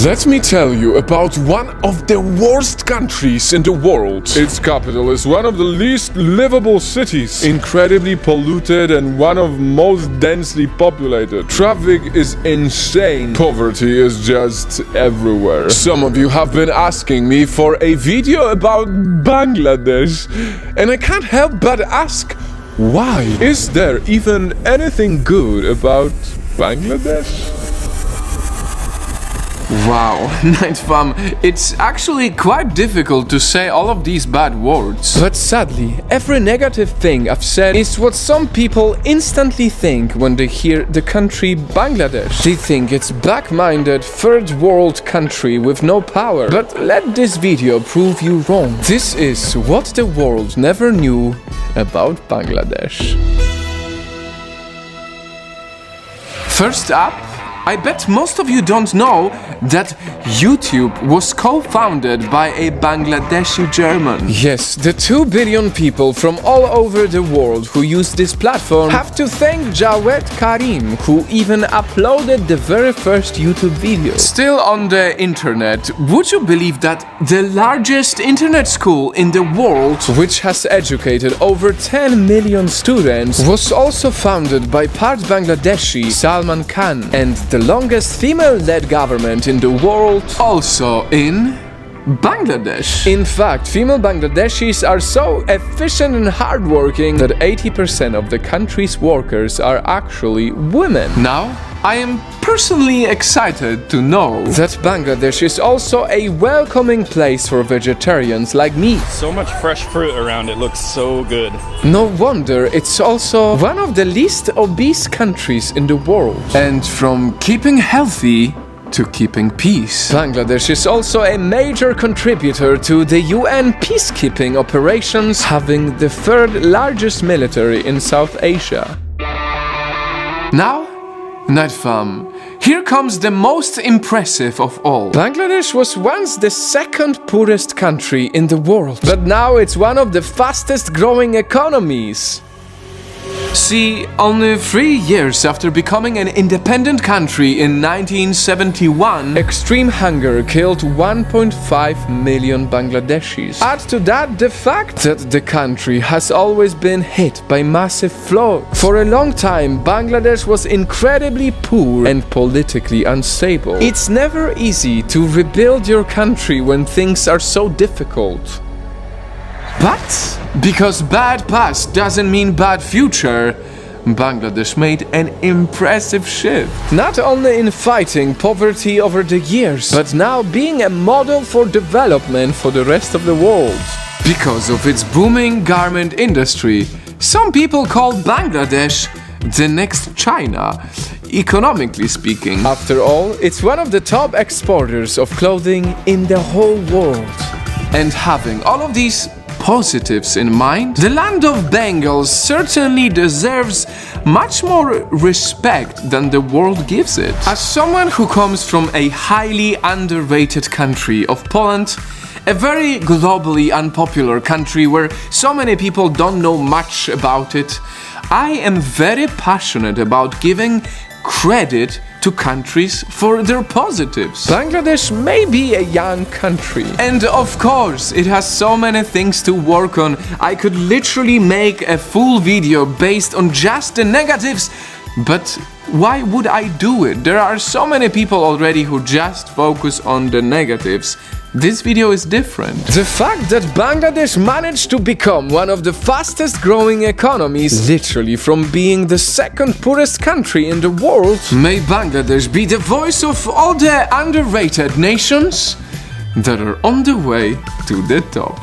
Let me tell you about one of the worst countries in the world. Its capital is one of the least livable cities, incredibly polluted and one of most densely populated. Traffic is insane. Poverty is just everywhere. Some of you have been asking me for a video about Bangladesh, and I can't help but ask, why? Is there even anything good about Bangladesh? Wow, Night Fam, it's actually quite difficult to say all of these bad words. But sadly, every negative thing I've said is what some people instantly think when they hear the country Bangladesh. They think it's back-minded, third world country with no power. But let this video prove you wrong. This is what the world never knew about Bangladesh. First up, I bet most of you don't know that YouTube was co-founded by a Bangladeshi German. Yes, the 2 billion people from all over the world who use this platform have to thank Jawed Karim, who even uploaded the very first YouTube video. Still on the internet, would you believe that the largest internet school in the world, which has educated over 10 million students, was also founded by part Bangladeshi Salman Khan, and the longest female-led government in the world also in Bangladesh. In fact, female Bangladeshis are so efficient and hardworking that 80% of the country's workers are actually women. Now, I am personally excited to know that Bangladesh is also a welcoming place for vegetarians like me. So much fresh fruit around, it looks so good. No wonder it's also one of the least obese countries in the world. And from keeping healthy to keeping peace, Bangladesh is also a major contributor to the UN peacekeeping operations, having the 3rd largest military in South Asia. Now, Night Fam, here comes the most impressive of all. Bangladesh was once the 2nd poorest country in the world, but now it's one of the fastest growing economies. See, only 3 years after becoming an independent country in 1971, extreme hunger killed 1.5 million Bangladeshis. Add to that the fact that the country has always been hit by massive floods. For a long time, Bangladesh was incredibly poor and politically unstable. It's never easy to rebuild your country when things are so difficult. But because bad past doesn't mean bad future, Bangladesh made an impressive shift. Not only in fighting poverty over the years, but now being a model for development for the rest of the world. Because of its booming garment industry, some people call Bangladesh the next China, economically speaking. After all, it's one of the top exporters of clothing in the whole world. And having all of these positives in mind, the land of Bengals certainly deserves much more respect than the world gives it. As someone who comes from a highly underrated country of Poland, a very globally unpopular country where so many people don't know much about it, I am very passionate about giving credit to countries for their positives. Bangladesh may be a young country, and of course it has so many things to work on. I could literally make a full video based on just the negatives, but why would I do it? There are so many people already who just focus on the negatives. This video is different. The fact that Bangladesh managed to become one of the fastest growing economies, literally from being the 2nd poorest country in the world, may Bangladesh be the voice of all the underrated nations that are on the way to the top.